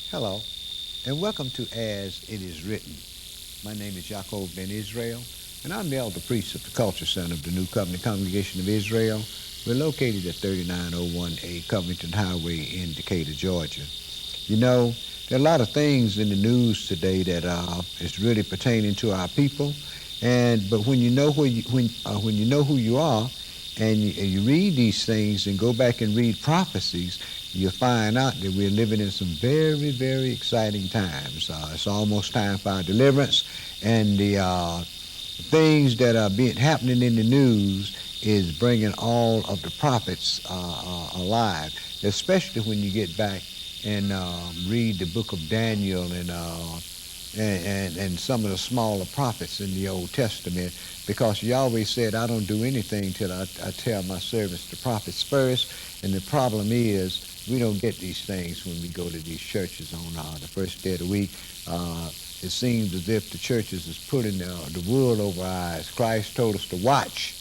Hello, and welcome to As It Is Written. My name is Yaakov Ben Israel, and I'm the elder priest of the Culture Center of the New Covenant Congregation of Israel. We're located at 3901A Covington Highway in Decatur, Georgia. You know, there are a lot of things in the news today that is really pertaining to our people, but when you know when you know who you are, and you read these things and go back and read prophecies, you'll find out that we're living in some very, very exciting times. It's almost time for our deliverance, and the things that are happening in the news is bringing all of the prophets alive, especially when you get back and read the book of Daniel and some of the smaller prophets in the Old Testament, because Yahweh said, I don't do anything till I tell my servants, the prophets, first. And the problem is we don't get these things when we go to these churches on the first day of the week. It seems as if the churches is putting the wool over our eyes. Christ told us to watch,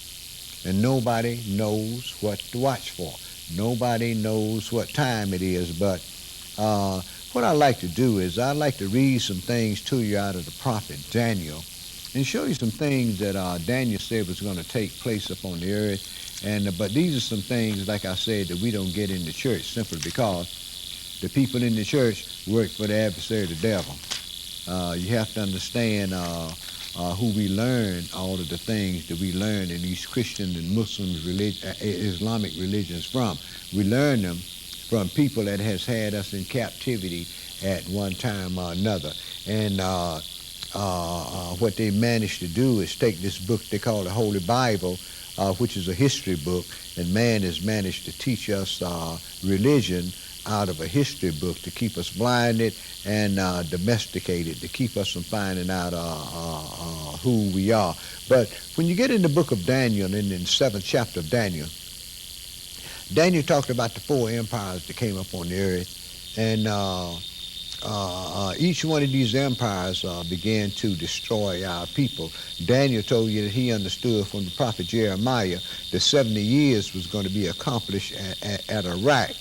and nobody knows what to watch for. Nobody knows what time it is, but what I like to do is I like to read some things to you out of the prophet Daniel and show you some things that Daniel said was going to take place upon the earth. But these are some things, like I said, that we don't get in the church simply because the people in the church work for the adversary, the devil. You have to understand who we learn all of the things that we learn in these Christian and Muslim Islamic religions from. We learn them from people that has had us in captivity at one time or another. And what they managed to do is take this book they call the Holy Bible, which is a history book, and man has managed to teach us religion out of a history book to keep us blinded and domesticated, to keep us from finding out who we are. But when you get in the book of Daniel, in the 7th chapter of Daniel, Daniel talked about the 4 empires that came up on the earth, and each one of these empires began to destroy our people. Daniel told you that he understood from the prophet Jeremiah that 70 years was going to be accomplished at Iraq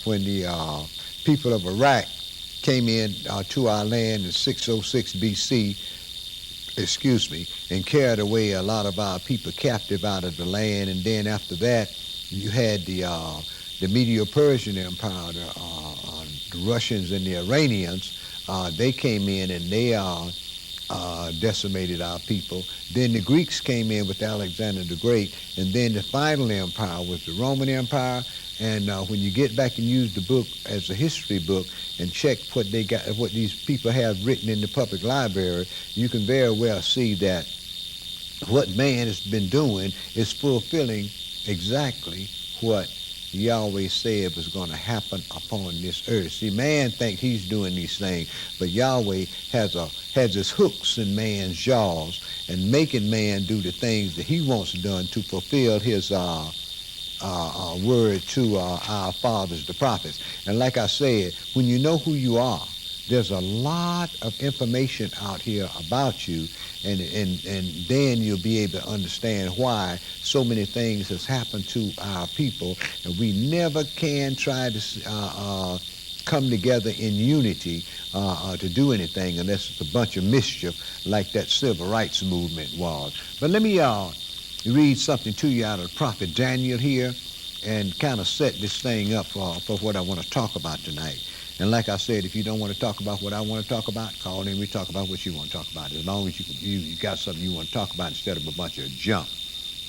when the people of Iraq came in to our land in 606 B.C., and carried away a lot of our people captive out of the land. And then after that, you had the Medo-Persian Empire, the Russians and the Iranians. They came in and they decimated our people. Then the Greeks came in with Alexander the Great, and then the final empire was the Roman Empire. And when you get back and use the book as a history book and check what they got, what these people have written in the public library, you can very well see that what man has been doing is fulfilling exactly what Yahweh said was going to happen upon this earth. See, man thinks he's doing these things, but Yahweh has his hooks in man's jaws and making man do the things that he wants done to fulfill his word to our fathers, the prophets. And like I said, when you know who you are, there's a lot of information out here about you, and then you'll be able to understand why so many things has happened to our people, and we never can try to come together in unity to do anything unless it's a bunch of mischief like that civil rights movement was. But let me read something to you out of the prophet Daniel here and kind of set this thing up for what I want to talk about tonight. And like I said, if you don't want to talk about what I want to talk about, call in. We talk about what you want to talk about. As long as you got something you want to talk about instead of a bunch of junk.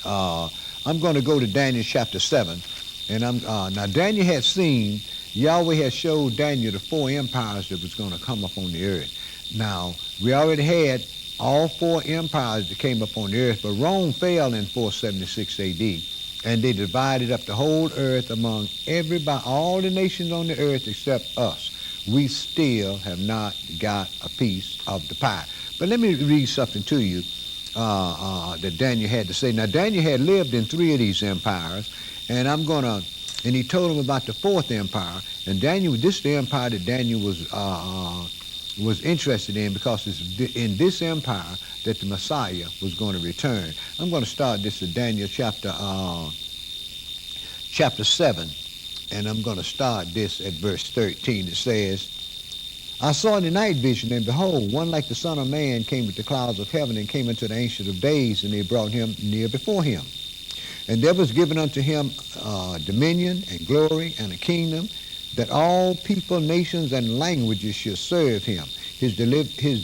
I'm going to go to Daniel chapter 7. And now Daniel had seen, Yahweh had showed Daniel the 4 empires that was going to come up on the earth. Now, we already had all 4 empires that came up on the earth, but Rome fell in 476 A.D., and they divided up the whole earth among everybody, all the nations on the earth except us. We still have not got a piece of the pie. But let me read something to you that Daniel had to say. Now, Daniel had lived in 3 of these empires, and he told him about the 4th empire. And this is the empire that Daniel was interested in, because it's in this empire that the Messiah was going to return. I'm going to start this at Daniel chapter 7, and I'm going to start this at verse 13. It says, I saw in the night vision, and behold, one like the Son of Man came with the clouds of heaven and came unto the Ancient of Days, and they brought him near before him. And there was given unto him dominion and glory and a kingdom, that all people, nations, and languages should serve him. His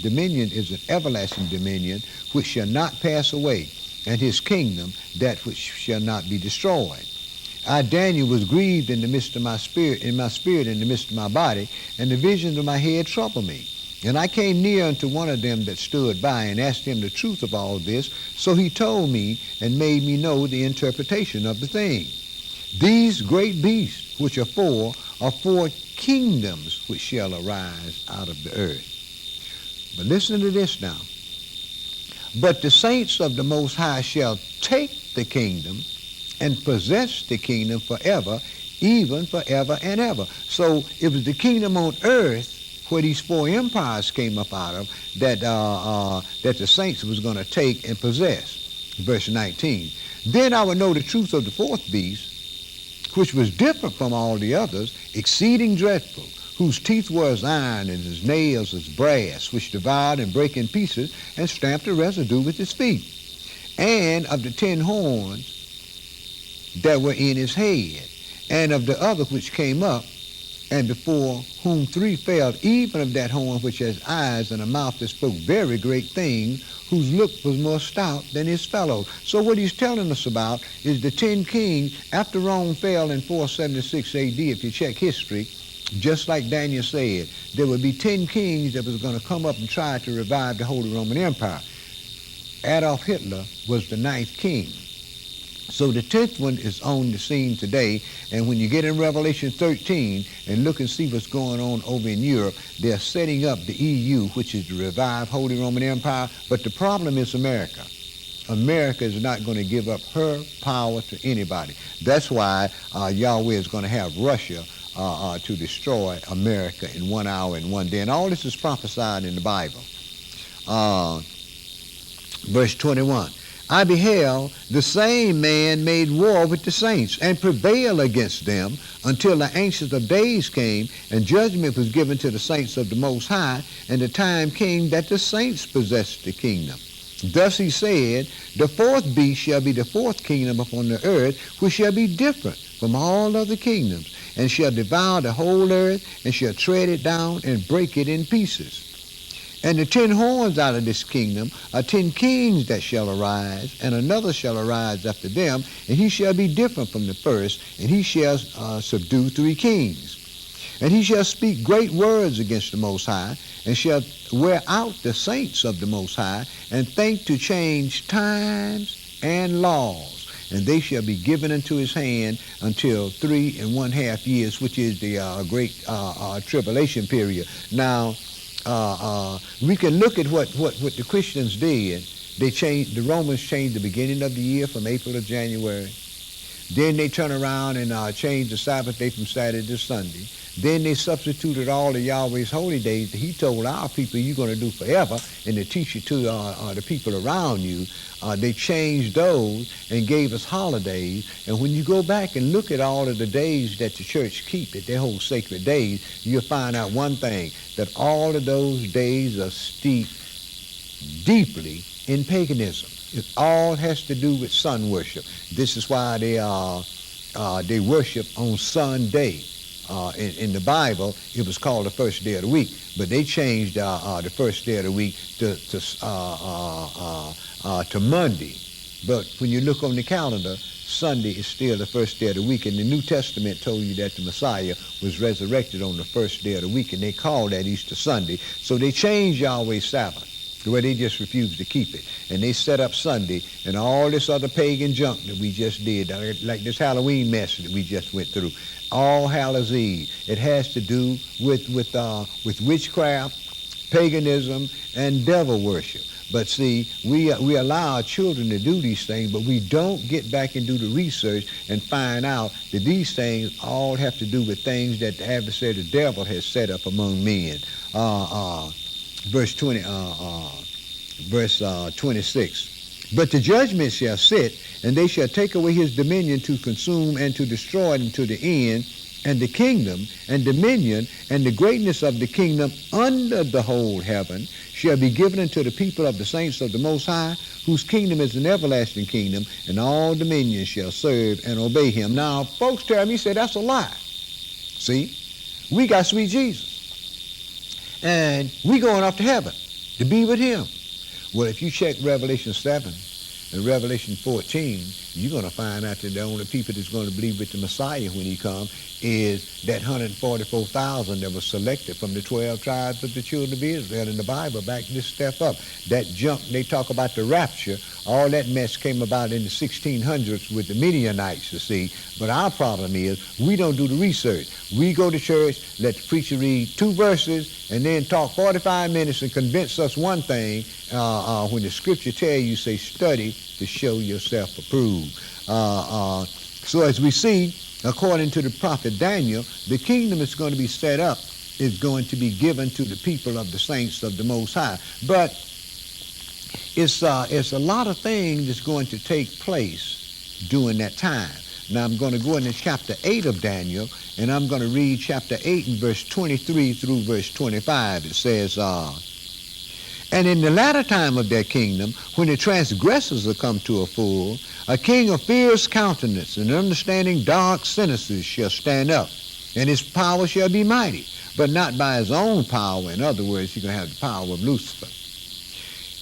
dominion is an everlasting dominion which shall not pass away, and his kingdom that which shall not be destroyed. I, Daniel, was grieved in the midst of my spirit, in the midst of my body, and the visions of my head troubled me. And I came near unto one of them that stood by, and asked him the truth of all this. So he told me, and made me know the interpretation of the thing. These great beasts, which are 4 kingdoms which shall arise out of the earth. But listen to this now. But the saints of the Most High shall take the kingdom and possess the kingdom forever, even forever and ever. So it was the kingdom on earth where these 4 empires came up out of that the saints was going to take and possess. Verse 19. Then I would know the truth of the 4th beast, which was different from all the others, exceeding dreadful, whose teeth were as iron and his nails as brass, which devoured and brake in pieces and stamped the residue with his feet. And of the 10 horns that were in his head, and of the other which came up, and before whom 3 fell, even of that horn which has eyes and a mouth that spoke very great things, whose look was more stout than his fellows. So what he's telling us about is the 10 kings, after Rome fell in 476 A.D., if you check history, just like Daniel said, there would be 10 kings that was going to come up and try to revive the Holy Roman Empire. Adolf Hitler was the 9th king. So the 10th one is on the scene today, and when you get in Revelation 13 and look and see what's going on over in Europe, they're setting up the EU, which is the revived Holy Roman Empire, but the problem is America. America is not going to give up her power to anybody. That's why Yahweh is going to have Russia to destroy America in 1 hour and 1 day. And all this is prophesied in the Bible. Verse 21. I beheld the same man made war with the saints and prevailed against them until the Ancient of Days came, and judgment was given to the saints of the Most High, and the time came that the saints possessed the kingdom. Thus he said, the 4th beast shall be the 4th kingdom upon the earth, which shall be different from all other kingdoms, and shall devour the whole earth, and shall tread it down and break it in pieces. And the 10 horns out of this kingdom are 10 kings that shall arise, and another shall arise after them, and he shall be different from the first, and he shall subdue 3 kings. And he shall speak great words against the Most High, and shall wear out the saints of the Most High, and think to change times and laws. And they shall be given into his hand until 3 1/2 years, which is the great tribulation period. Now, we can look at what the Christians did. The Romans changed the beginning of the year from April to January. Then they turn around and change the Sabbath day from Saturday to Sunday. Then they substituted all of Yahweh's holy days that he told our people you're going to do forever and to teach it to the people around you. They changed those and gave us holidays. And when you go back and look at all of the days that the church keep it, their whole sacred days, you'll find out one thing, that all of those days are steeped deeply in paganism. It all has to do with sun worship. This is why they worship on Sunday. In the Bible, it was called the first day of the week, but they changed the first day of the week to Monday. But when you look on the calendar, Sunday is still the first day of the week, and the New Testament told you that the Messiah was resurrected on the first day of the week, and they called that Easter Sunday. So they changed Yahweh's Sabbath, where they just refused to keep it. And they set up Sunday and all this other pagan junk that we just did, like this Halloween mess that we just went through. All Hallows Eve. It has to do with witchcraft, paganism, and devil worship. But see, we allow our children to do these things, but we don't get back and do the research and find out that these things all have to do with things that the adversary, the devil, has set up among men. Verse 26. But the judgment shall sit, and they shall take away his dominion to consume and to destroy it unto the end, and the kingdom and dominion and the greatness of the kingdom under the whole heaven shall be given unto the people of the saints of the Most High, whose kingdom is an everlasting kingdom, and all dominions shall serve and obey him. Now, folks tell me, say that's a lie. See, we got sweet Jesus, and we going up to heaven to be with him. Well, if you check Revelation 7 and Revelation 14, you're going to find out that the only people that's going to believe with the Messiah when he comes is that 144,000 that was selected from the 12 tribes of the children of Israel. In the Bible, back this step up. That junk, they talk about the rapture, all that mess came about in the 1600s with the Midianites, you see. But our problem is we don't do the research. We go to church, let the preacher read 2 verses, and then talk 45 minutes and convince us one thing when the scripture tell you, say, study to show yourself approved. So as we see, according to the prophet Daniel, the kingdom is going to be set up, is going to be given to the people of the saints of the Most High. But it's a lot of things that's going to take place during that time. Now I'm going to go into chapter 8 of Daniel, and I'm going to read chapter 8 and verse 23 through verse 25. It says, and in the latter time of their kingdom, when the transgressors are come to a full, a king of fierce countenance and understanding dark sentences shall stand up, and his power shall be mighty, but not by his own power. In other words, he's going to have the power of Lucifer.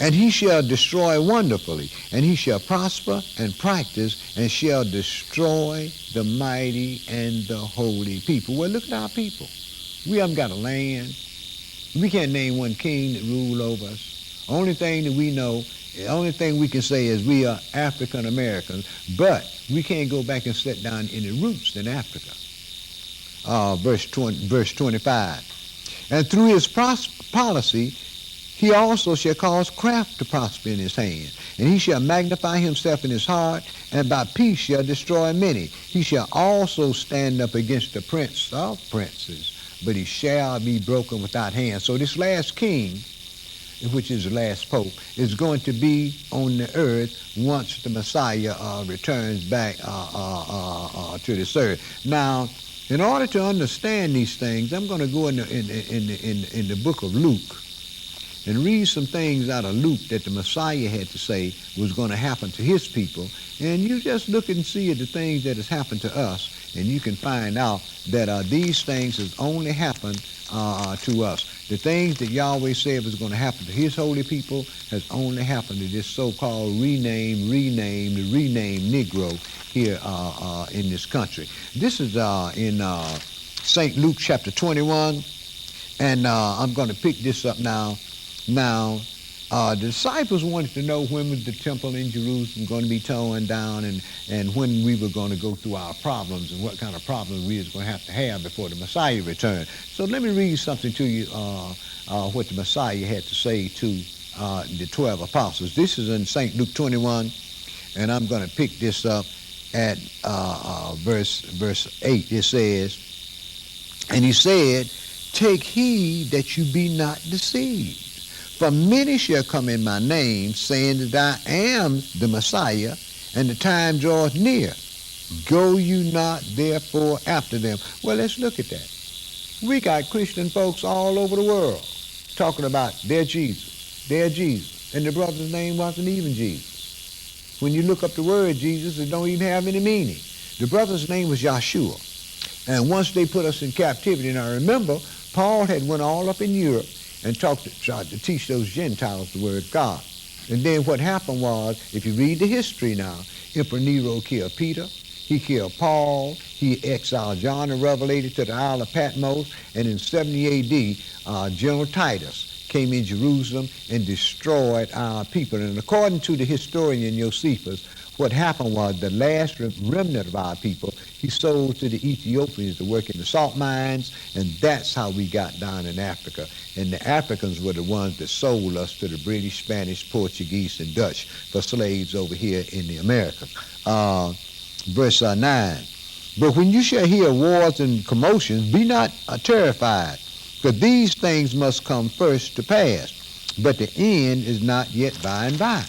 And he shall destroy wonderfully, and he shall prosper and practice, and shall destroy the mighty and the holy people. Well, look at our people. We haven't got a land. We can't name one king that rule over us. Only thing that we know, the only thing we can say is we are African Americans, but we can't go back and set down any roots in Africa. Verse 25. And through his policy, he also shall cause craft to prosper in his hand. And he shall magnify himself in his heart, and by peace shall destroy many. He shall also stand up against the prince of princes, but he shall be broken without hand. So this last king, which is the last pope, is going to be on the earth once the Messiah returns back to this earth. Now, in order to understand these things, I'm going to go in the book of Luke and read some things out of Luke that the Messiah had to say was going to happen to his people. And you just look and see the things that has happened to us, and you can find out that these things has only happened to us. The things that Yahweh said was going to happen to his holy people has only happened to this so-called renamed Negro here in this country. This is in St. Luke chapter 21, and I'm going to pick this up now. Now, the disciples wanted to know when was the temple in Jerusalem going to be torn down, and when we were going to go through our problems and what kind of problems we was going to have before the Messiah returned. So let me read something to you, what the Messiah had to say to the 12 apostles. This is in St. Luke 21, and I'm going to pick this up at verse 8, it says, and he said, take heed that you be not deceived. For many shall come in my name, saying that I am the Messiah, and the time draweth near. Go you not therefore after them. Well, let's look at that. We got Christian folks all over the world talking about their Jesus, and the brother's name wasn't even Jesus. When you look up the word Jesus, it don't even have any meaning. The brother's name was Yahshua. And once they put us in captivity, and I remember Paul had went all up in Europe and tried to teach those Gentiles the word of God. And then what happened was, if you read the history now, Emperor Nero killed Peter, he killed Paul, he exiled John the Revelator to the Isle of Patmos, and in 70 AD, General Titus came in Jerusalem and destroyed our people. And according to the historian Josephus, what happened was the last remnant of our people, he sold to the Ethiopians to work in the salt mines, and that's how we got down in Africa. And the Africans were the ones that sold us to the British, Spanish, Portuguese, and Dutch for slaves over here in the Americas. Verse 9, but when you shall hear wars and commotions, be not terrified, for these things must come first to pass, but the end is not yet by and by.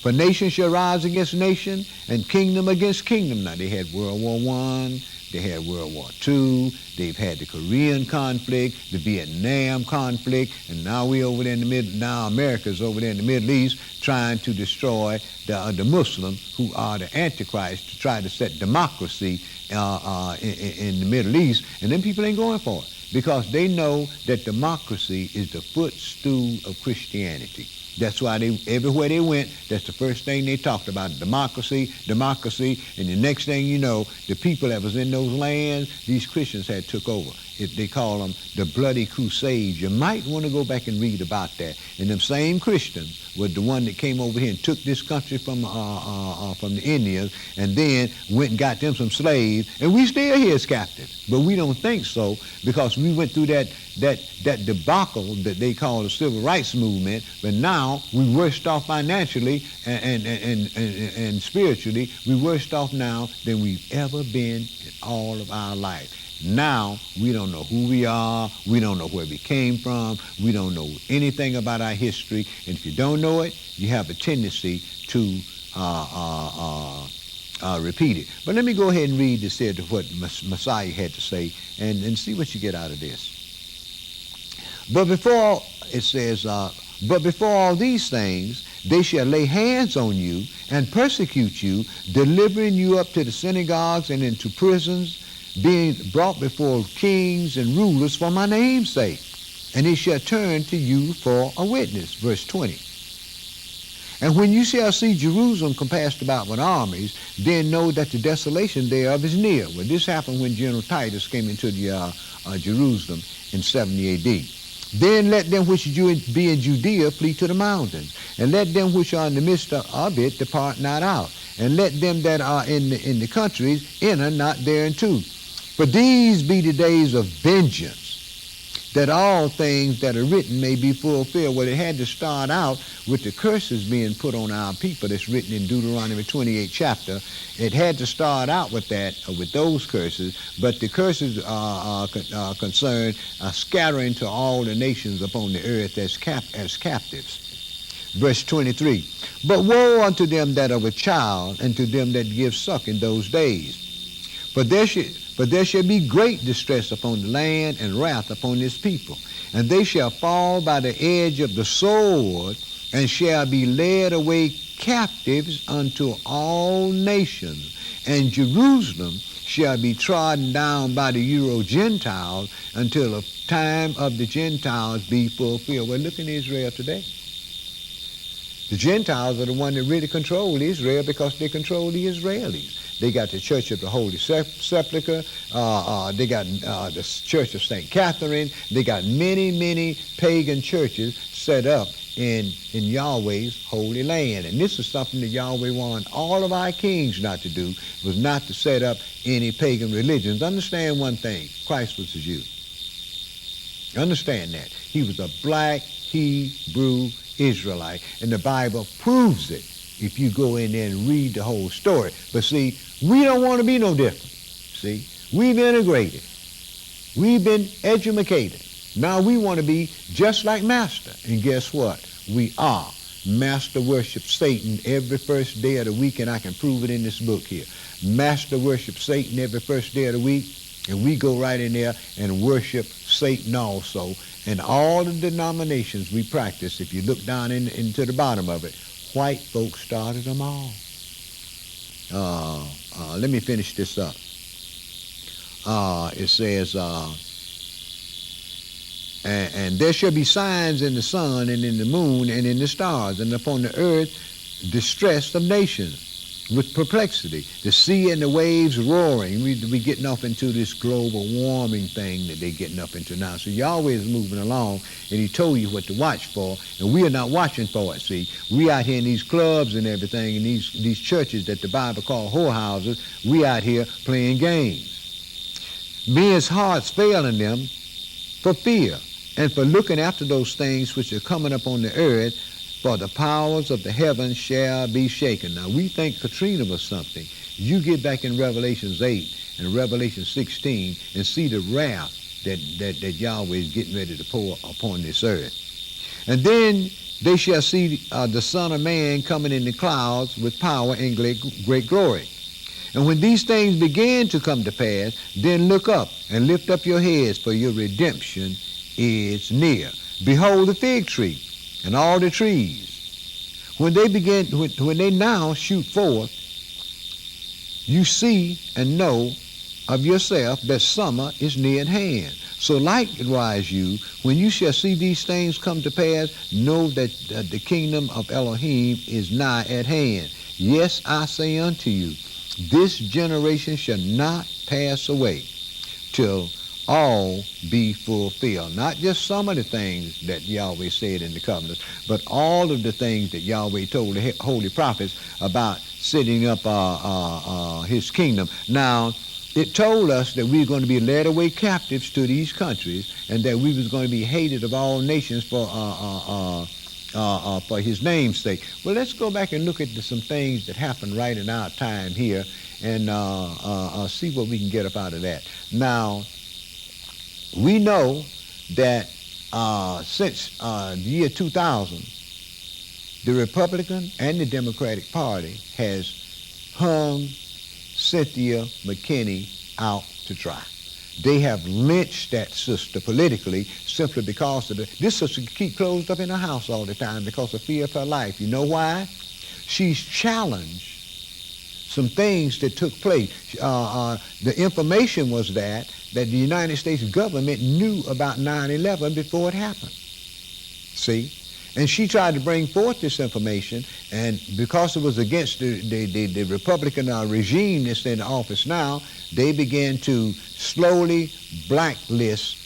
For nation shall rise against nation, and kingdom against kingdom. Now, they had World War I, they had World War II, they've had the Korean conflict, the Vietnam conflict, and now we over there in the middle, now America's over there in the Middle East trying to destroy the Muslims who are the Antichrist to try to set democracy in the Middle East, and then people ain't going for it because they know that democracy is the footstool of Christianity. That's why everywhere they went, that's the first thing they talked about, democracy, and the next thing you know, the people that was in those lands, these Christians had took over. They call them the Bloody Crusades. You might want to go back and read about that. And them same Christians were the one that came over here and took this country from the Indians and then went and got them some slaves, and we still here as captives. But we don't think so because we went through that debacle that they call the civil rights movement, but now we worse off financially and spiritually. We worse off now than we've ever been in all of our life. Now we don't know who we are, we don't know where we came from, we don't know anything about our history, and if you don't know it, you have a tendency to repeat it. But let me go ahead and read this here to what Messiah had to say and see what you get out of this. But before, it says, but before all these things, they shall lay hands on you and persecute you, delivering you up to the synagogues and into prisons, being brought before kings and rulers for my name's sake. And they shall turn to you for a witness. Verse 20. And when you shall see Jerusalem compassed about with armies, then know that the desolation thereof is near. Well, this happened when General Titus came into the Jerusalem in 70 AD. Then let them which be in Judea flee to the mountains, and let them which are in the midst of it depart not out, and let them that are in the countries enter not thereinto. For these be the days of vengeance, that all things that are written may be fulfilled. Well, it had to start out with the curses being put on our people that's written in Deuteronomy 28 chapter. It had to start out with that, with those curses, but the curses are concerned scattering to all the nations upon the earth as captives. Verse 23, but woe unto them that are with child, and to them that give suck in those days. For there shall be great distress upon the land, and wrath upon this people. And they shall fall by the edge of the sword, and shall be led away captives unto all nations. And Jerusalem shall be trodden down by the Euro-Gentiles until the time of the Gentiles be fulfilled. Well, look in Israel today. The Gentiles are the one that really control Israel because they control the Israelis. They got the Church of the Holy Sepulchre. They got the Church of St. Catherine. They got many, many pagan churches set up in Yahweh's holy land. And this is something that Yahweh wanted all of our kings not to do, was not to set up any pagan religions. Understand one thing. Christ was a Jew. Understand that. He was a black Hebrew Israelite, and the Bible proves it if you go in there and read the whole story. But see, we don't want to be no different. See, we've integrated. We've been educated. Now we want to be just like Master. And guess what? We are. Master worships Satan every first day of the week, and I can prove it in this book here. Master worships Satan every first day of the week, and we go right in there and worship Satan also. And all the denominations we practice, if you look down into the bottom of it, white folks started them all. Let me finish this up. It says, and there shall be signs in the sun and in the moon and in the stars, and upon the earth distress of nations with perplexity, the sea and the waves roaring. We getting up into this global warming thing that they're getting up into now. So Yahweh is moving along, and he told you what to watch for, and we are not watching for it. See, we out here in these clubs and everything, and these churches that the Bible called whorehouses, we out here playing games. Men's hearts failing them for fear, and for looking after those things which are coming upon the earth, for the powers of the heavens shall be shaken. Now, we think Katrina was something. You get back in Revelation 8 and Revelation 16 and see the wrath that Yahweh is getting ready to pour upon this earth. And then they shall see the Son of Man coming in the clouds with power and great glory. And when these things begin to come to pass, then look up and lift up your heads, for your redemption is near. Behold the fig tree and all the trees. When they now shoot forth, you see and know of yourself that summer is near at hand. So likewise you, when you shall see these things come to pass, know that the kingdom of Elohim is nigh at hand. Yes, I say unto you, this generation shall not pass away till all be fulfilled. Not just some of the things that Yahweh said in the covenants, but all of the things that Yahweh told the holy prophets about setting up his kingdom. Now, it told us that we were going to be led away captives to these countries, and that we was going to be hated of all nations for his name's sake. Well, let's go back and look at some things that happened right in our time here, and see what we can get up out of that. Now, we know that since the year 2000, the Republican and the Democratic Party has hung Cynthia McKinney out to dry. They have lynched that sister politically simply because of this sister keep closed up in her house all the time because of fear of her life. You know why? She's challenged some things that took place. The information was that the United States government knew about 9/11 before it happened. See? And she tried to bring forth this information, and because it was against the Republican regime that's in office now, they began to slowly blacklist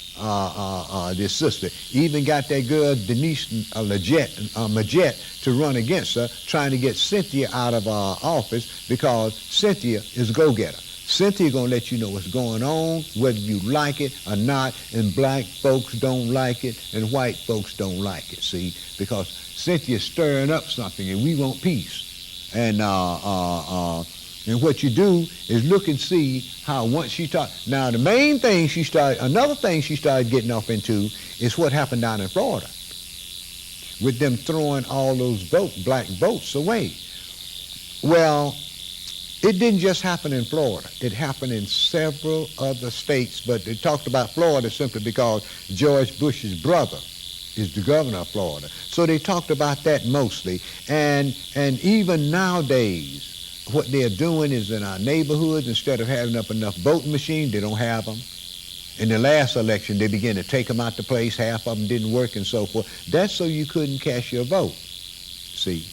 this sister. Even got that girl Denise Majette to run against her, trying to get Cynthia out of office because Cynthia is a go-getter. Cynthia gonna let you know what's going on, whether you like it or not, and black folks don't like it, and white folks don't like it, see? Because Cynthia's stirring up something, and we want peace. And what you do is look and see how once she started. Now, the main thing another thing she started getting off into is what happened down in Florida with them throwing all those black votes away. Well, it didn't just happen in Florida. It happened in several other states, but they talked about Florida simply because George Bush's brother is the governor of Florida. So they talked about that mostly. And even nowadays, what they're doing is in our neighborhoods, instead of having up enough voting machines, they don't have them. In the last election, they began to take them out the place. Half of them didn't work and so forth. That's so you couldn't cast your vote. See?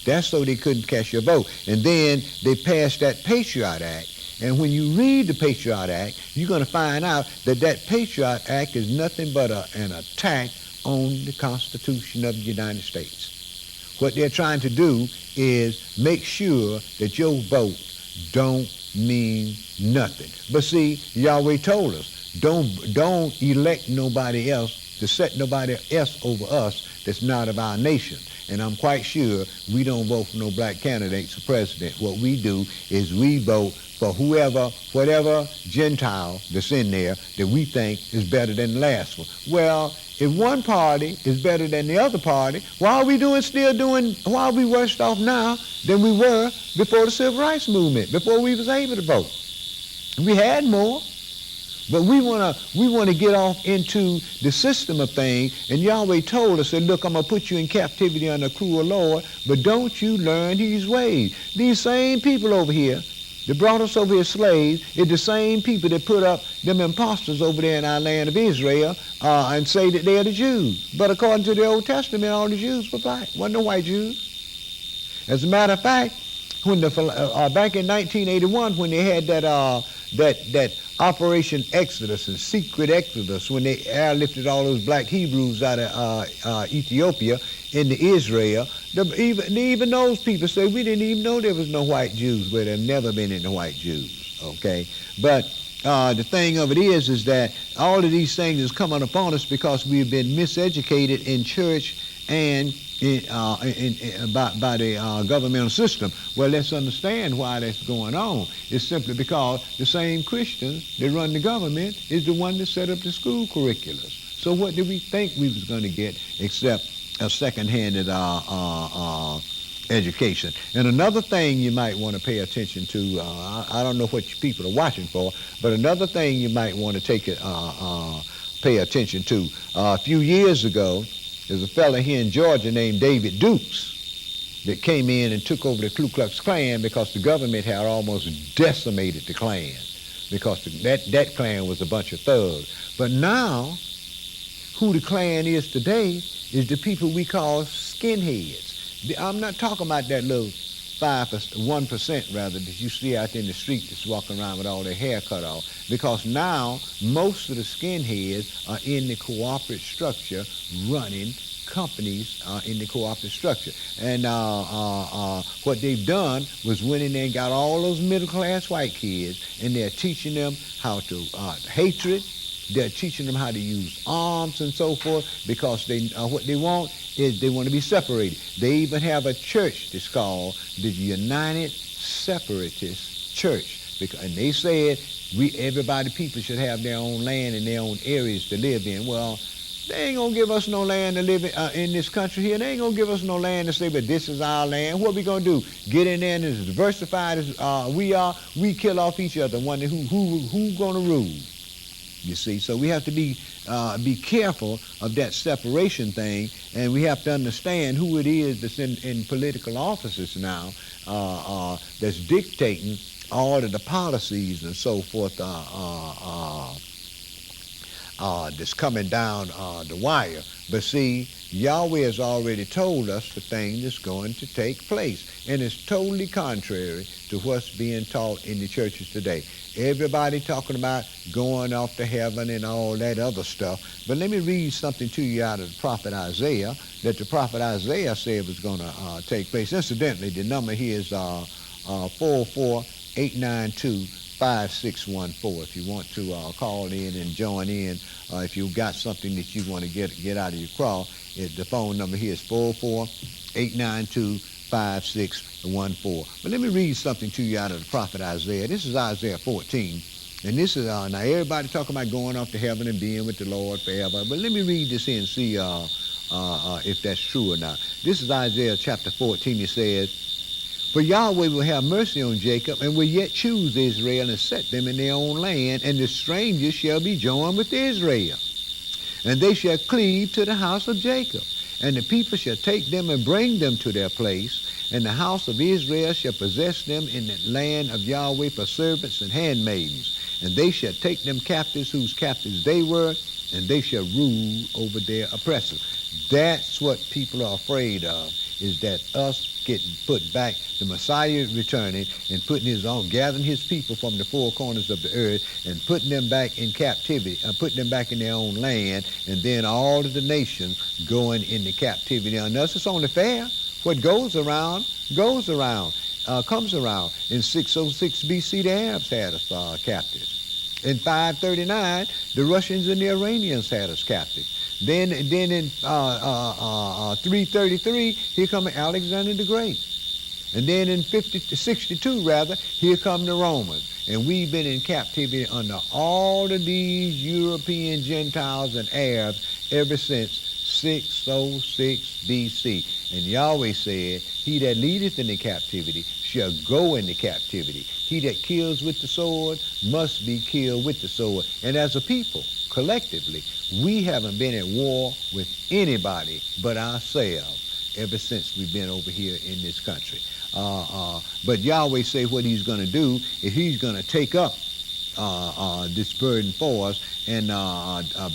That's so they couldn't cast your vote. And then they passed that Patriot Act. And when you read the Patriot Act, you're going to find out that Patriot Act is nothing but an attack on the Constitution of the United States. What they're trying to do is make sure that your vote don't mean nothing. But see, Yahweh told us, don't elect nobody else to set nobody else over us that's not of our nation. And I'm quite sure we don't vote for no black candidates for president. What we do is we vote for whatever Gentile that's in there that we think is better than the last one. Well, if one party is better than the other party, why are we why are we worse off now than we were before the Civil Rights Movement, before we was able to vote? We had more. But we want to get off into the system of things, and Yahweh told us, said, look, I'm going to put you in captivity under the cruel Lord, but don't you learn his ways. These same people over here that brought us over as slaves is the same people that put up them imposters over there in our land of Israel and say that they're the Jews. But according to the Old Testament, all the Jews were black. Wasn't no white Jews. As a matter of fact, when back in 1981, when they had that Operation Exodus and Secret Exodus, when they airlifted all those black Hebrews out of Ethiopia into Israel, even those people say we didn't even know there was no white Jews, where there never been any white Jews, okay? But the thing of it is that all of these things is coming upon us because we've been miseducated in church and by the governmental system. Well, let's understand why that's going on. It's simply because the same Christians that run the government is the one that set up the school curriculums. So what did we think we was going to get except a second-handed education? And another thing you might want to pay attention to, I don't know what you people are watching for, but another thing you might want to pay attention to. A few years ago, there's a fella here in Georgia named David Dukes that came in and took over the Ku Klux Klan because the government had almost decimated the Klan because that Klan was a bunch of thugs. But now, who the Klan is today is the people we call skinheads. I'm not talking about that little 1% rather that you see out there in the street that's walking around with all their hair cut off, because now most of the skinheads are in the cooperative structure running companies in the cooperative structure. And what they've done was went in there and got all those middle-class white kids, and they're teaching them how to hatred. They're teaching them how to use arms and so forth, because what they want is they want to be separated. They even have a church that's called the United Separatist Church, and they said people should have their own land and their own areas to live in. Well, they ain't gonna give us no land to live in this country here. They ain't gonna give us no land to say, but this is our land. What we gonna do? Get in there and as diversified as we are, we kill off each other, wonder who gonna rule. You see, so we have to be careful of that separation thing, and we have to understand who it is that's in political offices now that's dictating all of the policies and so forth that's coming down the wire. But see, Yahweh has already told us the thing that's going to take place, and it's totally contrary to what's being taught in the churches today. Everybody talking about going off to heaven and all that other stuff. But let me read something to you out of the prophet Isaiah, that the prophet Isaiah said was going to take place. Incidentally, the number here is 44892-5614. If you want to call in and join in, if you've got something that you want to get out of your crawl, the phone number here is 44892-5614. But let me read something to you out of the prophet Isaiah. This is Isaiah 14. And this is, now everybody talking about going off to heaven and being with the Lord forever. But let me read this here and see if that's true or not. This is Isaiah chapter 14. It says, "For Yahweh will have mercy on Jacob and will yet choose Israel and set them in their own land, and the strangers shall be joined with Israel. And they shall cleave to the house of Jacob. And the people shall take them and bring them to their place, and the house of Israel shall possess them in the land of Yahweh for servants and handmaidens. And they shall take them captives whose captives they were, and they shall rule over their oppressors." That's what people are afraid of, is that us getting put back, the Messiah returning and gathering his people from the four corners of the earth and putting them back in captivity, putting them back in their own land, and then all of the nations going into captivity. And thus it's only fair. What goes around, comes around. In 606 BC, the Arabs had us captives. In 539, the Russians and the Iranians had us captive. Then in 333, here come Alexander the Great. And then in 62 rather, here come the Romans. And we've been in captivity under all of these European Gentiles and Arabs ever since 606 BC. And Yahweh said, he that leadeth into captivity shall go into captivity. He that kills with the sword must be killed with the sword. And as a people, collectively, we haven't been at war with anybody but ourselves ever since we've been over here in this country. But Yahweh say what he's going to do is he's going to take up this burden for us and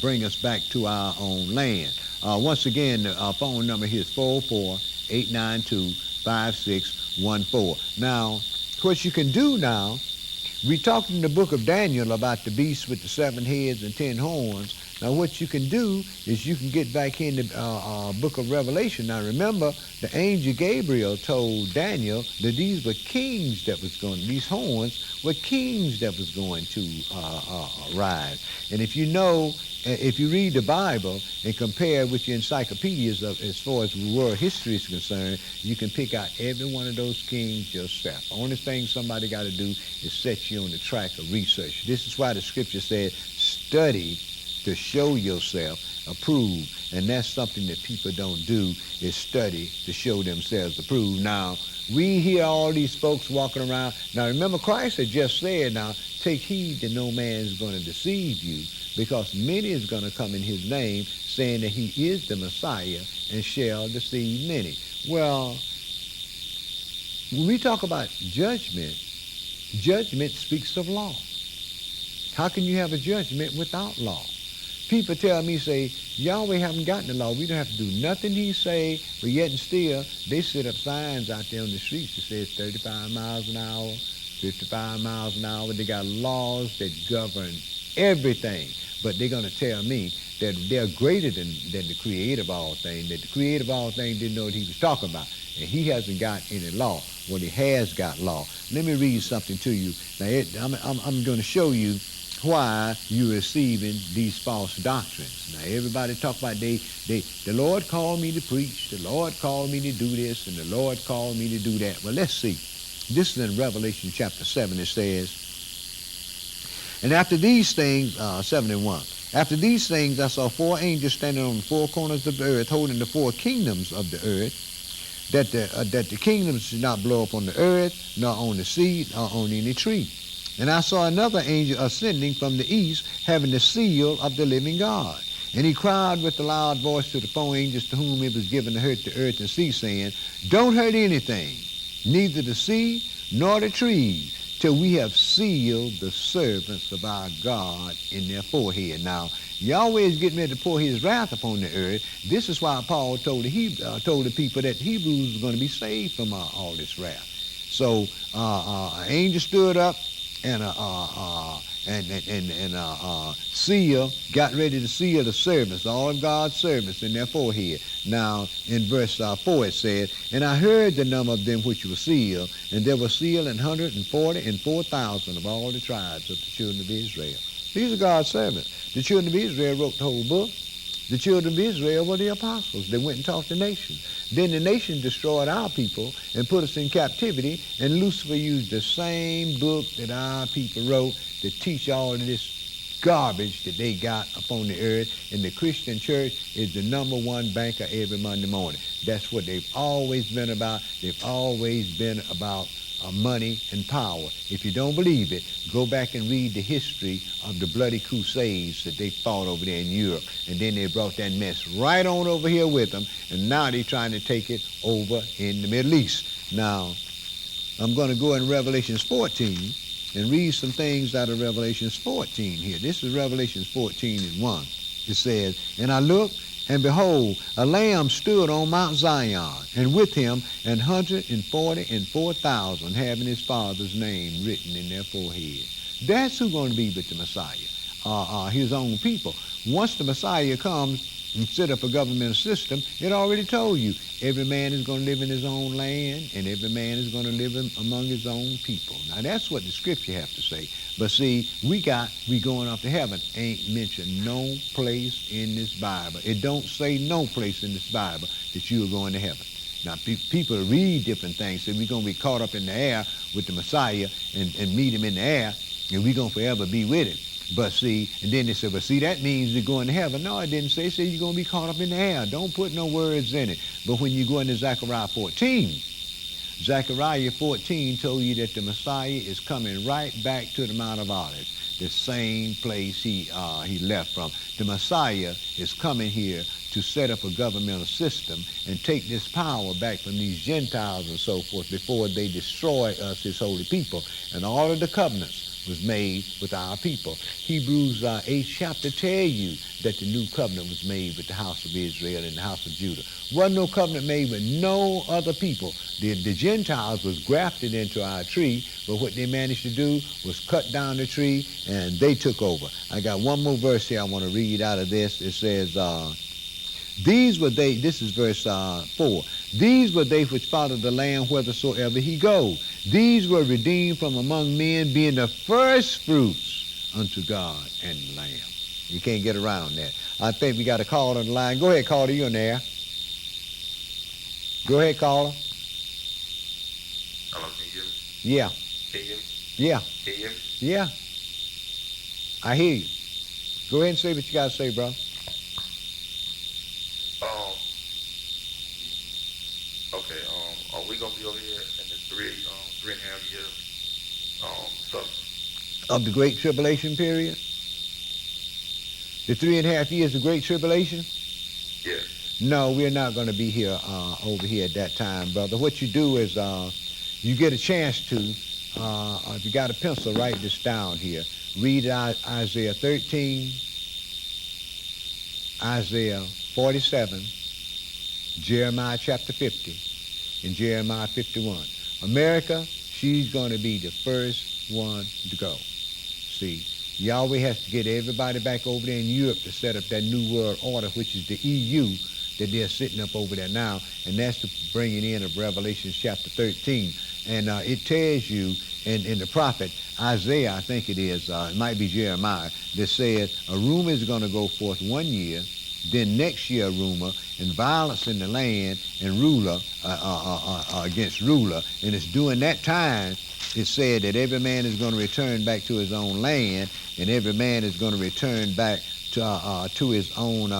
bring us back to our own land. Once again, our phone number here is 448925614. Now, what you can do now, we talked in the book of Daniel about the beast with the 7 heads and 10 horns. Now, what you can do is you can get back in the book of Revelation. Now, remember, the angel Gabriel told Daniel that these were kings that was going, these horns were kings that was going to rise. And if you know, if you read the Bible and compare with your encyclopedias as far as world history is concerned, you can pick out every one of those kings yourself. The only thing somebody got to do is set you on the track of research. This is why the scripture said, study to show yourself approved. And that's something that people don't do, is study to show themselves approved. Now, we hear all these folks walking around. Now, remember, Christ had just said, now, take heed that no man is going to deceive you, because many is going to come in his name, saying that he is the Messiah, and shall deceive many. Well, when we talk about judgment, judgment speaks of law. How can you have a judgment without law? People tell me, say, Yahweh haven't gotten the law. We don't have to do nothing he say, but yet and still, they set up signs out there on the streets that says 35 miles an hour, 55 miles an hour. They got laws that govern everything. But they're going to tell me that they're greater than the creator of all things, that the creator of all things didn't know what he was talking about. And he hasn't got any law. Well, he has got law. Let me read something to you. Now, I'm going to show you why you're receiving these false doctrines. Now, everybody talk about the Lord called me to preach, the Lord called me to do this, and the Lord called me to do that. Well, let's see. This is in Revelation chapter 7. It says, and after these things, 7 and 1, after these things I saw 4 angels standing on the 4 corners of the earth, holding the 4 kingdoms of the earth, that the kingdoms should not blow up on the earth, nor on the sea, nor on any tree. And I saw another angel ascending from the east, having the seal of the living God. And he cried with a loud voice to the 4 angels to whom it was given to hurt the earth and sea, saying, don't hurt anything, neither the sea nor the trees, till we have sealed the servants of our God in their forehead. Now, Yahweh is getting ready to pour his wrath upon the earth. This is why Paul told the people that Hebrews was going to be saved from all this wrath. So an angel stood up, and seal, got ready to seal the servants, all of God's servants in their forehead. Now, in verse 4 it said, and I heard the number of them which were sealed, and there were sealed 144,000 of all the tribes of the children of Israel. These are God's servants. The children of Israel wrote the whole book. The children of Israel were the apostles. They went and taught the nation. Then the nation destroyed our people and put us in captivity, and Lucifer used the same book that our people wrote to teach all of this garbage that they got upon the earth. And the Christian church is the #1 banker every Monday morning. That's what they've always been about. They've always been about money and power. If you don't believe it, go back and read the history of the bloody crusades that they fought over there in Europe. And then they brought that mess right on over here with them, and now they're trying to take it over in the Middle East. Now, I'm going to go in Revelations 14 and read some things out of Revelations 14 here. This is Revelations 14 and 1. It says, and I looked, and behold, a lamb stood on Mount Zion, and with him 144,000 having his father's name written in their forehead. That's who's going to be with the Messiah, his own people. Once the Messiah comes, and set up a governmental system, it already told you every man is going to live in his own land and every man is going to live among his own people. Now that's what the scripture have to say. But see, we going up to heaven ain't mentioned no place in this Bible. It don't say no place in this Bible that you are going to heaven. Now people read different things, say we're going to be caught up in the air with the Messiah and meet him in the air and we're going to forever be with him. But see, and then they said, well, see, that means you're going to heaven. No, it didn't say. It said you're going to be caught up in the air. Don't put no words in it. But when you go into Zechariah 14, Zechariah 14 told you that the Messiah is coming right back to the Mount of Olives, the same place he left from. The Messiah is coming here to set up a governmental system and take this power back from these Gentiles and so forth before they destroy us, his holy people. And all of the covenants was made with our people. Hebrews 8th chapter tell you that the new covenant was made with the house of Israel and the house of Judah. Wasn't no covenant made with no other people. The Gentiles was grafted into our tree, but what they managed to do was cut down the tree and they took over. I got one more verse here I want to read out of this. It says, these were they, this is verse 4. These were they which followed the Lamb whithersoever he goes. These were redeemed from among men, being the first fruits unto God and the Lamb. You can't get around that. I think we got a call on the line. Go ahead, caller, you in there. Go ahead, caller. Hello, can you hear me? Yeah. Can you hear me? Yeah. Can you hear me? Yeah. I hear you. Go ahead and say what you got to say, bro. Okay, are we gonna be over here in the 3.5 years something? Of the Great Tribulation period? The 3.5 years of Great Tribulation? Yes. No, we're not going to be here over here at that time, brother. What you do is you get a chance to, if you got a pencil, write this down here. Read Isaiah 13, Isaiah 47, Jeremiah chapter 50, and Jeremiah 51. America, she's going to be the first one to go. See, Yahweh has to get everybody back over there in Europe to set up that new world order, which is the EU, that they're sitting up over there now, and that's the bringing in of Revelation chapter 13. And it tells you in the prophet Isaiah, I think it is, it might be Jeremiah, that says a rumor is going to go forth 1 year, then next year a rumor, and violence in the land, and ruler against ruler. And it's during that time, it's said that every man is going to return back to his own land, and every man is going to return back to his own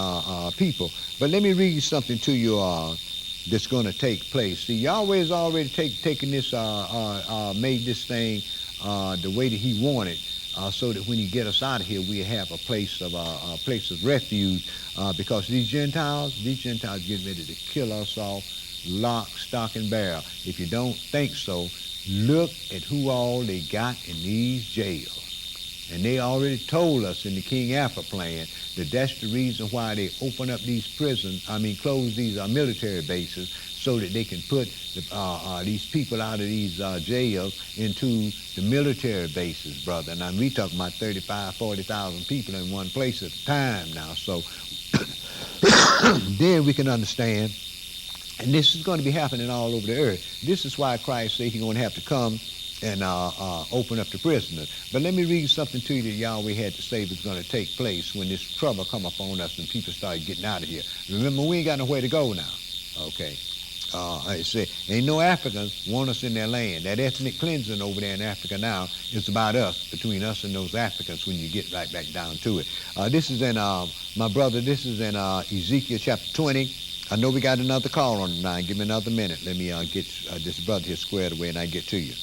people. But let me read something to you that's going to take place. See, Yahweh has already taken this, made this thing the way that he wanted, so that when he get us out of here, we have a place of refuge, because these Gentiles getting ready to kill us off, lock, stock, and barrel. If you don't think so, look at who all they got in these jails. And they already told us in the King Alpha plan that that's the reason why they open up these prisons, close these military bases, so that they can put these people out of these jails into the military bases, brother. Now, we talking about 35, 40,000 people in one place at a time now. So then we can understand, and this is going to be happening all over the earth. This is why Christ said he's going to have to come and open up the prisoners. But let me read something to you that Yahweh had to say was going to take place when this trouble come upon us and people started getting out of here. Remember, we ain't got nowhere to go now, okay? I say, ain't no Africans want us in their land. That ethnic cleansing over there in Africa now is about us, between us and those Africans when you get right back down to it. This is in, my brother, this is in Ezekiel chapter 20. I know we got another call on the line. Give me another minute. Let me get this brother here squared away and I get to you.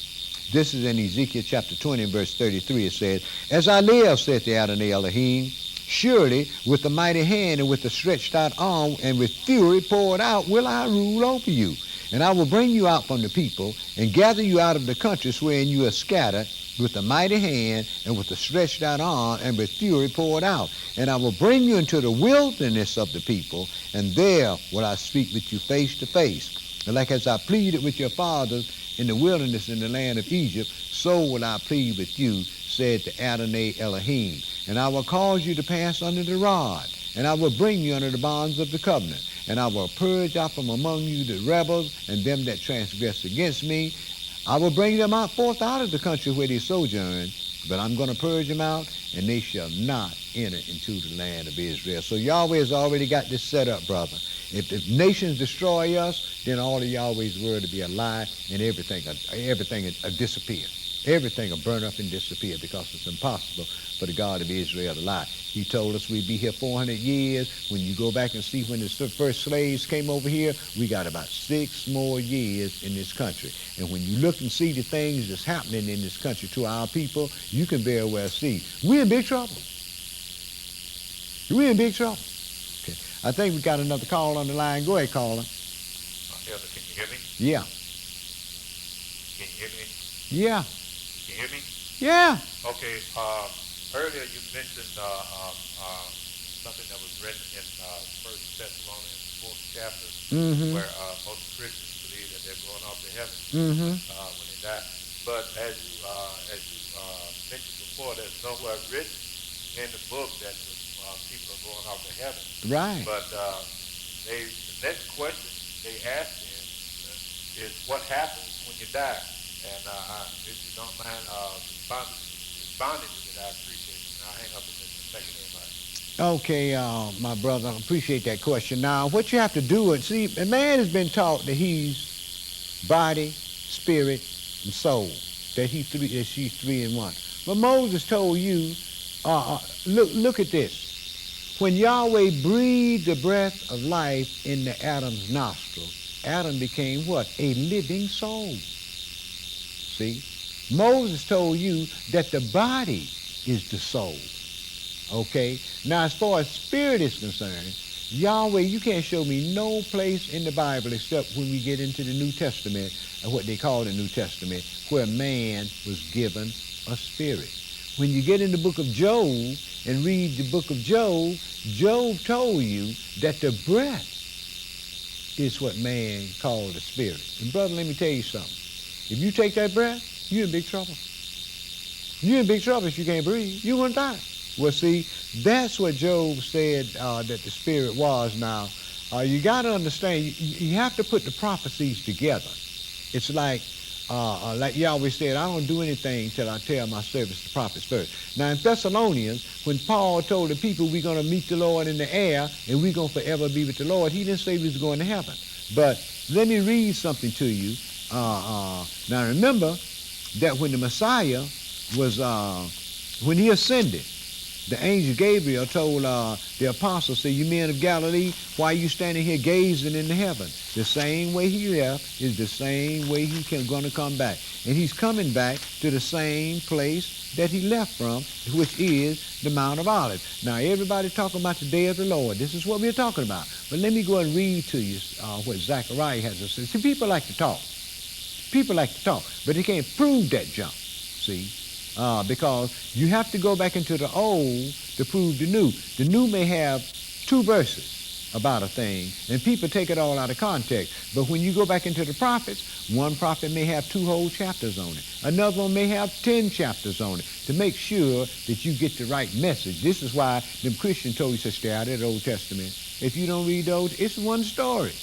This is in Ezekiel chapter 20, verse 33. It says, "As I live, saith the Adonai Elohim, surely with the mighty hand and with the stretched out arm and with fury poured out will I rule over you. And I will bring you out from the people and gather you out of the countries wherein you are scattered with the mighty hand and with the stretched out arm and with fury poured out. And I will bring you into the wilderness of the people, and there will I speak with you face to face. And like as I pleaded with your fathers in the wilderness in the land of Egypt, so will I plead with you, said the Adonai Elohim. And I will cause you to pass under the rod, and I will bring you under the bonds of the covenant. And I will purge out from among you the rebels and them that transgress against me. I will bring them out forth out of the country where they sojourn, but I'm going to purge them out, and they shall not enter into the land of Israel. So Yahweh has already got this set up, brother. If the nations destroy us, then all of Yahweh's word will be a lie, and everything will disappear. Everything will burn up and disappear, because it's impossible for the God of Israel to lie. He told us we'd be here 400 years. When you go back and see when the first slaves came over here, we got about 6 more years in this country. And when you look and see the things that's happening in this country to our people, you can very well see we're in big trouble. We're in big trouble. Okay. I think we got another call on the line. Go ahead, caller. Elder, can you hear me? Yeah. Can you hear me? Yeah. Can you hear me? Yeah. Okay. Earlier you mentioned something that was written in 1 Thessalonians 4th chapter, where most Christians believe that they're going off to heaven when they die. But as you mentioned before, there's nowhere written in the book that people are going off to heaven. Right. But the next question they ask is what happens when you die? And if you don't mind responding to that, I appreciate it. And I'll hang up in this a second. Okay, my brother, I appreciate that question. Now, what you have to do is, see, a man has been taught that he's body, spirit, and soul, that she's 3 in 1. But Moses told you, look at this. When Yahweh breathed the breath of life into Adam's nostrils, Adam became what? A living soul. See? Moses told you that the body is the soul. Okay? Now, as far as spirit is concerned, Yahweh, you can't show me no place in the Bible except when we get into the New Testament, or what they call the New Testament, where man was given a spirit. When you get in the book of Job and read the book of Job, Job told you that the breath is what man called a spirit. And brother, let me tell you something. If you take that breath, you're in big trouble. You're in big trouble if you can't breathe. You're going to die. Well, see, that's what Job said that the spirit was. Now, you got to understand, you have to put the prophecies together. It's like Yahweh said, I don't do anything till I tell my servants the prophets first. Now, in Thessalonians, when Paul told the people we're going to meet the Lord in the air and we're going to forever be with the Lord, he didn't say we was going to heaven. But let me read something to you. Now, remember that when the Messiah was, when he ascended, the angel Gabriel told the apostles, say, you men of Galilee, why are you standing here gazing into heaven? The same way he left is the same way he's going to come back. And he's coming back to the same place that he left from, which is the Mount of Olives. Now, everybody talking about the day of the Lord. This is what we're talking about. But let me go and read to you what Zechariah has to say. See, people like to talk. People like to talk, but they can't prove that jump, see? Because you have to go back into the old to prove the new. The new may have 2 verses about a thing, and people take it all out of context. But when you go back into the prophets, one prophet may have 2 whole chapters on it. Another one may have 10 chapters on it to make sure that you get the right message. This is why them Christians told you to stay out of the Old Testament. If you don't read the Old, it's one story.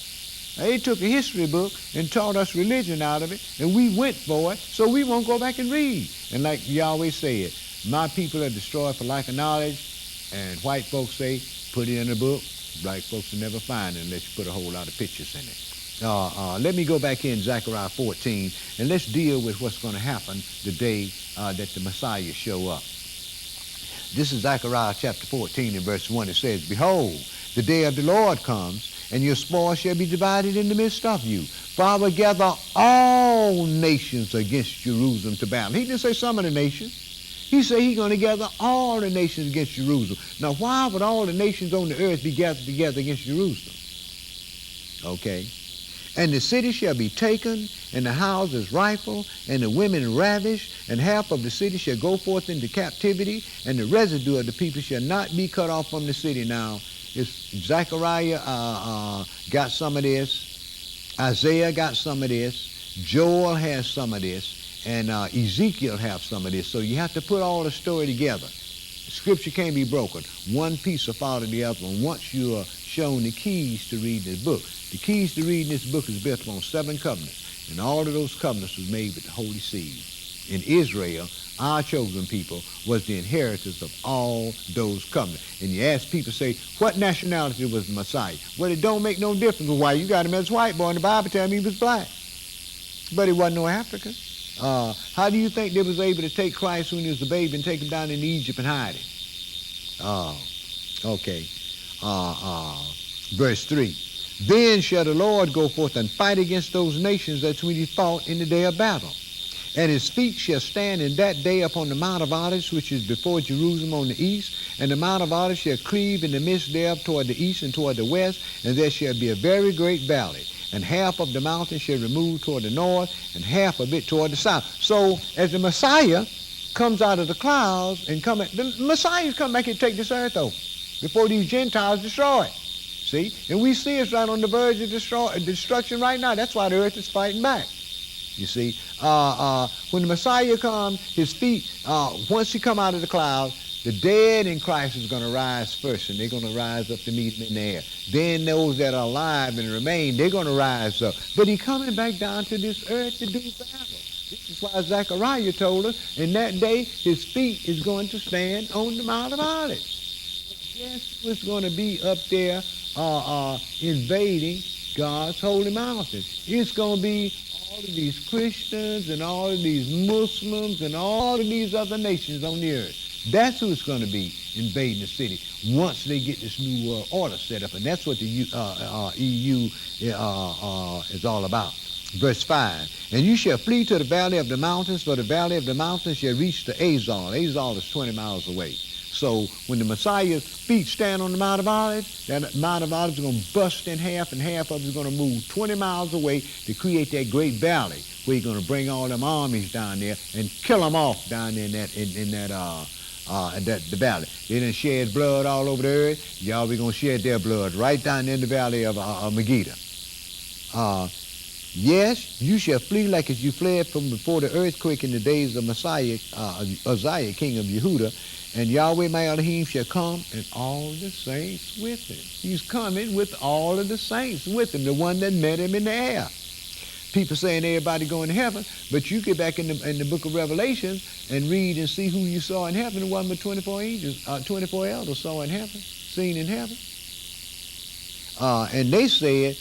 They took a history book and taught us religion out of it, and we went for it, so we won't go back and read. And like Yahweh said, my people are destroyed for lack of knowledge, and white folks say, put it in a book. Black folks will never find it unless you put a whole lot of pictures in it. Let me go back in Zechariah 14, and let's deal with what's going to happen the day that the Messiah show up. This is Zechariah chapter 14 and verse 1. It says, behold, the day of the Lord comes, and your spoil shall be divided in the midst of you. For I will gather all nations against Jerusalem to battle. He didn't say some of the nations. He said he's going to gather all the nations against Jerusalem. Now, why would all the nations on the earth be gathered together against Jerusalem? Okay. And the city shall be taken, and the houses rifled, and the women ravished, and half of the city shall go forth into captivity, and the residue of the people shall not be cut off from the city. Now, if Zechariah got some of this, Isaiah got some of this, Joel has some of this, and Ezekiel have some of this. So you have to put all the story together. Scripture can't be broken. One piece will follow the other one. Once you are shown the keys to read this book, the keys to reading this book is built upon 7 covenants, and all of those covenants was made with the Holy Seed. In Israel, our chosen people was the inheritors of all those covenants. And you ask people, say, what nationality was the Messiah? Well, it don't make no difference. Why? You got him as white boy, and the Bible tells me he was black. But he wasn't no African. How do you think they was able to take Christ when he was a baby and take him down into Egypt and hide him? Okay. Verse 3. Then shall the Lord go forth and fight against those nations that when he fought in the day of battle. And his feet shall stand in that day upon the Mount of Olives, which is before Jerusalem on the east. And the Mount of Olives shall cleave in the midst thereof toward the east and toward the west. And there shall be a very great valley. And half of the mountain shall remove toward the north, and half of it toward the south. So as the Messiah comes out of the clouds and the Messiah's come back and take this earth over before these Gentiles destroy it. See? And we see it's right on the verge of destruction right now. That's why the earth is fighting back. You see, when the Messiah comes, his feet, once he come out of the clouds, the dead in Christ is going to rise first, and they're going to rise up to meet him in the air. Then those that are alive and remain, they're going to rise up. But he's coming back down to this earth to do battle. This is why Zechariah told us, in that day, his feet is going to stand on the Mount of Olives. Guess who's going to be up there invading God's holy mountain? It's going to be all of these Christians and all of these Muslims and all of these other nations on the earth. That's who's going to be invading the city once they get this new world order set up. And that's what the EU is all about. Verse 5, and you shall flee to the valley of the mountains, for the valley of the mountains shall reach to Azal. Azal is 20 miles away. So when the Messiah's feet stand on the Mount of Olives, that Mount of Olives is going to bust in half, and half of it is going to move 20 miles away to create that great valley where he's going to bring all them armies down there and kill them off down there in the valley. They done shed blood all over the earth. Y'all be going to shed their blood right down in the valley of Megiddo. Yes, you shall flee like as you fled from before the earthquake in the days of Messiah, Uzziah, king of Yehuda. And Yahweh my Elohim shall come, and all the saints with him. He's coming with all of the saints with him, the one that met him in the air. People saying everybody going to heaven, but you get back in the book of Revelation and read and see who you saw in heaven. The one with 24 angels, 24 elders saw in heaven, seen in heaven. And they said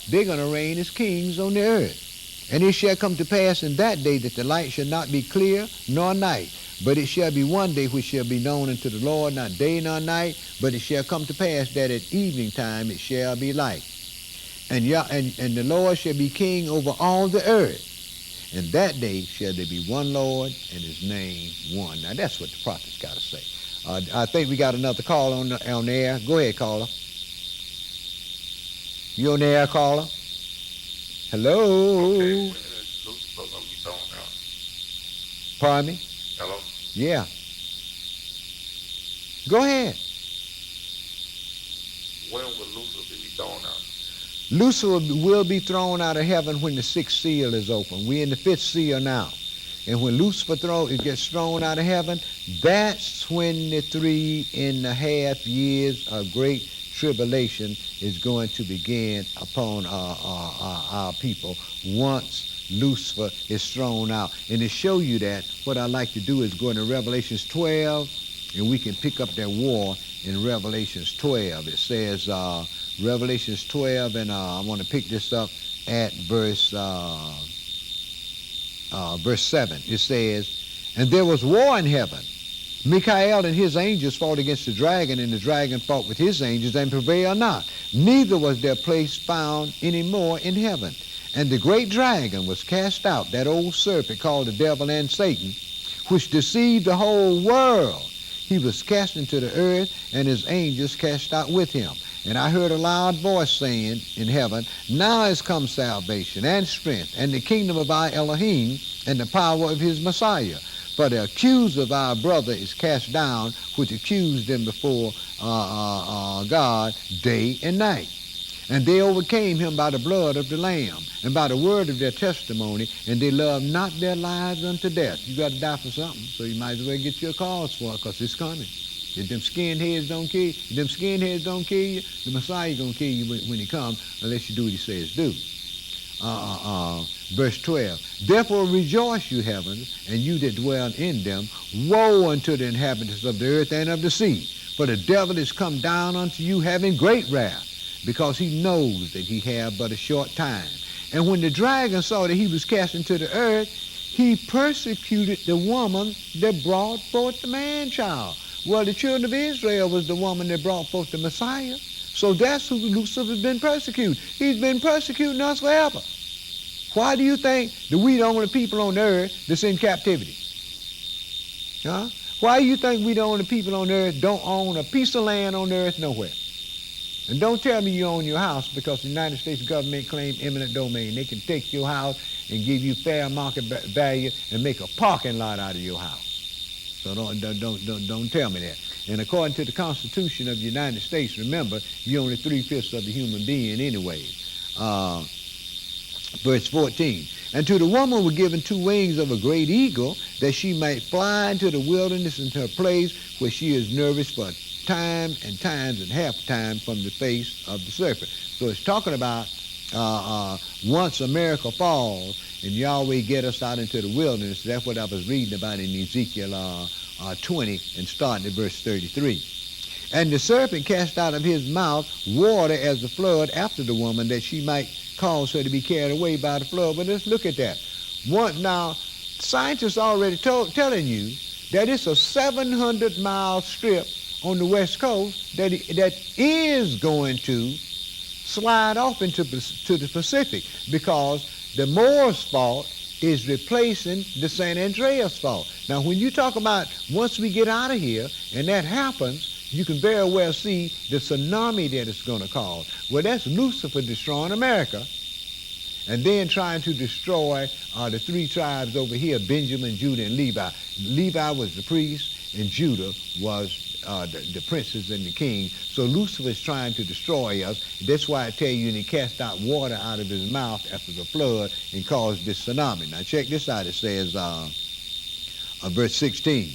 they're going to reign as kings on the earth. And it shall come to pass in that day that the light shall not be clear nor night. But it shall be one day which shall be known unto the Lord, not day nor night. But it shall come to pass that at evening time it shall be light. And the Lord shall be king over all the earth. And that day shall there be one Lord, and his name one. Now that's what the prophet's got to say. I think we got another call on the air. Go ahead, caller. You on the air, caller? Hello? Okay. Pardon me? Hello? Yeah. Go ahead. When will Lucifer be thrown out? Lucifer will be thrown out of heaven when the 6th seal is open. We're in the 5th seal now. And when Lucifer gets thrown out of heaven, that's when the 3.5 years of great tribulation is going to begin upon our people once Lucifer is thrown out. And to show you that, what I like to do is go into Revelations 12, and we can pick up that war in Revelations 12. It says, Revelations 12, and I want to pick this up at verse 7. It says, and there was war in heaven. Michael and his angels fought against the dragon, and the dragon fought with his angels and prevailed not. Neither was their place found any more in heaven. And the great dragon was cast out, that old serpent called the devil and Satan, which deceived the whole world. He was cast into the earth, and his angels cast out with him. And I heard a loud voice saying in heaven, now is come salvation and strength, and the kingdom of our Elohim, and the power of his Messiah. For the accuser of our brother is cast down, which accused them before God day and night. And they overcame him by the blood of the Lamb and by the word of their testimony, and they loved not their lives unto death. You got to die for something, so you might as well get your cause for it, because it's coming. If them skinheads don't kill you, the Messiah going to kill you when he comes, unless you do what he says do. Verse 12, therefore rejoice, you heavens, and you that dwell in them. Woe unto the inhabitants of the earth and of the sea, for the devil is come down unto you having great wrath, because he knows that he have but a short time. And when the dragon saw that he was cast into the earth, he persecuted the woman that brought forth the man-child. Well, the children of Israel was the woman that brought forth the Messiah. So that's who Lucifer has been persecuting. He's been persecuting us forever. Why do you think that we the only people on earth that's in captivity? Huh? Why do you think we the only people on earth don't own a piece of land on earth nowhere? And don't tell me you own your house, because the United States government claims eminent domain. They can take your house and give you fair market value and make a parking lot out of your house. So don't tell me that. And according to the Constitution of the United States, remember, you're only 3/5 of a human being anyway. Verse 14, and to the woman were given 2 wings of a great eagle, that she might fly into the wilderness, into a place where she is nourished for time and times and half time from the face of the serpent. So it's talking about once America falls and Yahweh get us out into the wilderness. That's what I was reading about in Ezekiel 20 and starting at verse 33. And the serpent cast out of his mouth water as the flood after the woman, that she might cause her to be carried away by the flood. But let's look at that. Now, scientists already telling you that it's a 700-mile strip on the west coast that is going to slide off into the Pacific, because the Moors Fault is replacing the San Andreas Fault. Now, when you talk about once we get out of here and that happens, you can very well see the tsunami that it's going to cause. Well, that's Lucifer destroying America and then trying to destroy the 3 tribes over here, Benjamin, Judah, and Levi. Levi was the priest, and Judah was the princes and the king. So Lucifer is trying to destroy us. That's why I tell you, and he cast out water out of his mouth after the flood and caused this tsunami. Now check this out. It says, verse 16,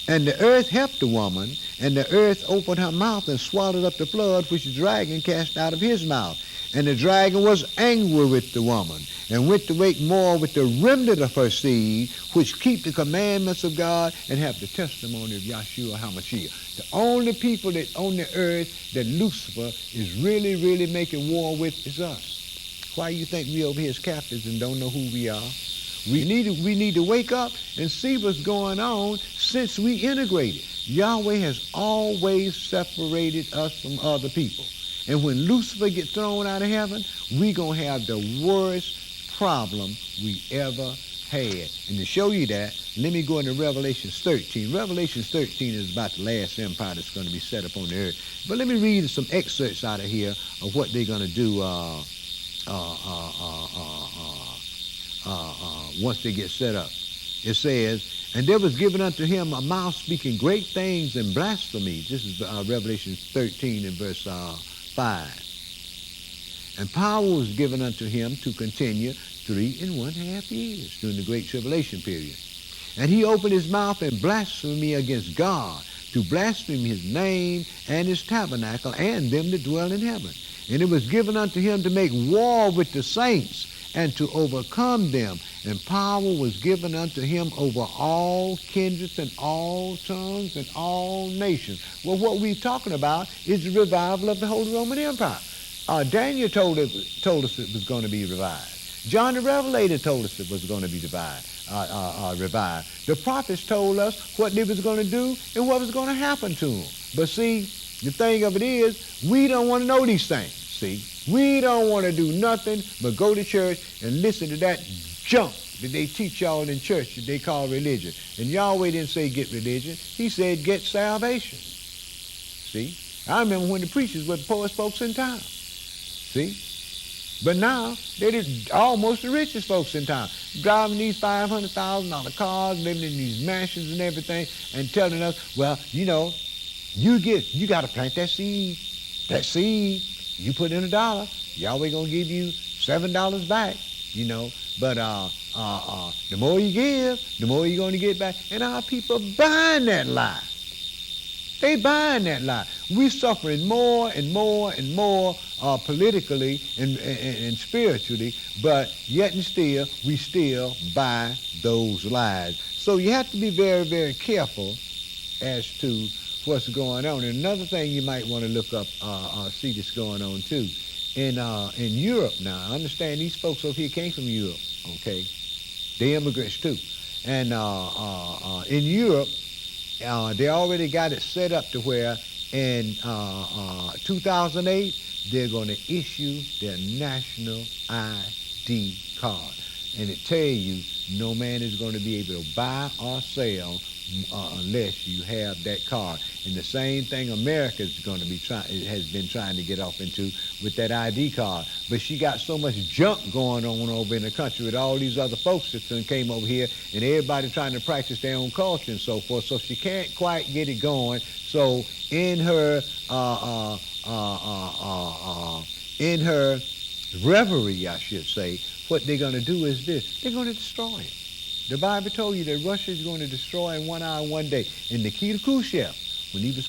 and the earth helped the woman, and the earth opened her mouth and swallowed up the flood which the dragon cast out of his mouth. And the dragon was angry with the woman, and went to make war with the remnant of her seed, which keep the commandments of God and have the testimony of Yahshua HaMashiach. The only people that on the earth that Lucifer is really, really making war with is us. Why do you think we over here as captives and don't know who we are? We need to wake up and see what's going on since we integrated. Yahweh has always separated us from other people. And when Lucifer gets thrown out of heaven, we're going to have the worst problem we ever had. And to show you that, let me go into Revelation 13. Revelation 13 is about the last empire that's going to be set up on the earth. But let me read some excerpts out of here of what they're going to do once they get set up. It says, and there was given unto him a mouth speaking great things and blasphemy. This is Revelation 13 and verse 5. And power was given unto him to continue 3.5 years during the great tribulation period. And he opened his mouth in blasphemy against God, to blaspheme his name and his tabernacle and them that dwell in heaven. And it was given unto him to make war with the saints and to overcome them. And power was given unto him over all kindreds and all tongues and all nations. Well, what we're talking about is the revival of the Holy Roman Empire. Daniel told us it was going to be revived. John the Revelator told us it was going to be revived. The prophets told us what they was going to do and what was going to happen to them. But see, the thing of it is, we don't want to know these things. See, we don't want to do nothing but go to church and listen to that junk that they teach y'all in church that they call religion. And Yahweh didn't say get religion. He said get salvation. See, I remember when the preachers were the poorest folks in town. See, but now they're almost the richest folks in town, driving these $500,000 cars, living in these mansions and everything, and telling us, well, you know, you got to plant that seed. That seed, You put in $1, Yahweh gonna give you $7 back, you know. But the more you give, the more you're gonna get back. And our people buying that lie. They buying that lie. We're suffering more and more and more politically and spiritually, but yet and still, we still buy those lies. So you have to be very, very careful as to what's going on. And another thing you might want to look up, see this going on too. In Europe now, I understand these folks over here came from Europe, okay? They immigrants too. And in Europe, they already got it set up to where in 2008, they're going to issue their national ID card. And it tells you no man is going to be able to buy or sell unless you have that card. And the same thing America is going to be has been trying to get off into with that ID card. But she got so much junk going on over in the country with all these other folks that came over here and everybody trying to practice their own culture and so forth. So she can't quite get it going. So in her reverie, I should say, what they're going to do is this. They're going to destroy it. The Bible told you that Russia is going to destroy in 1 hour, 1 day. And Nikita Khrushchev, when he was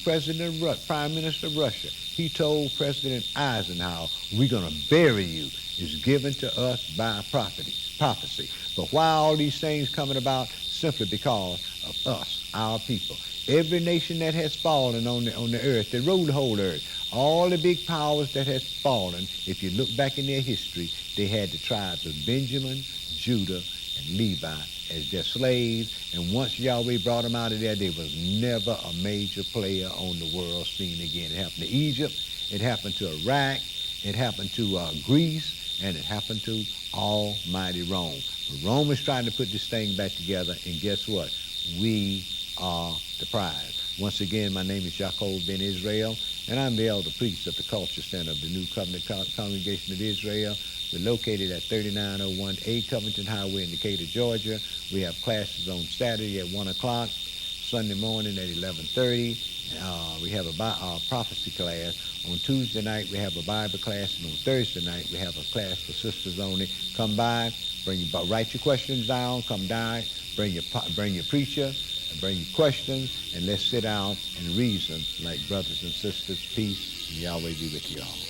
Prime Minister of Russia, he told President Eisenhower, we're going to bury you. It's given to us by prophecy. But why all these things coming about? Simply because of us, our people. Every nation that has fallen on the earth, that ruled the whole earth, all the big powers that has fallen, if you look back in their history, they had the tribes of Benjamin, Judah, and Levi as their slaves. And once Yahweh brought them out of there, they was never a major player on the world scene again. It happened to Egypt, it happened to Iraq, it happened to Greece, and it happened to almighty Rome. But Rome is trying to put this thing back together, and guess what? We are the prize. Once again, my name is Yaakov Ben Israel, and I'm the elder priest of the Culture Center of the New Covenant Congregation of Israel. We're located at 3901A Covington Highway in Decatur, Georgia. We have classes on Saturday at 1 o'clock, Sunday morning at 11:30. We have a prophecy class. On Tuesday night, we have a Bible class, and on Thursday night, we have a class for sisters only. Come by, write your questions down, come by, bring your preacher, and bring your questions, and let's sit down and reason like brothers and sisters. Peace, and Yahweh be with you all.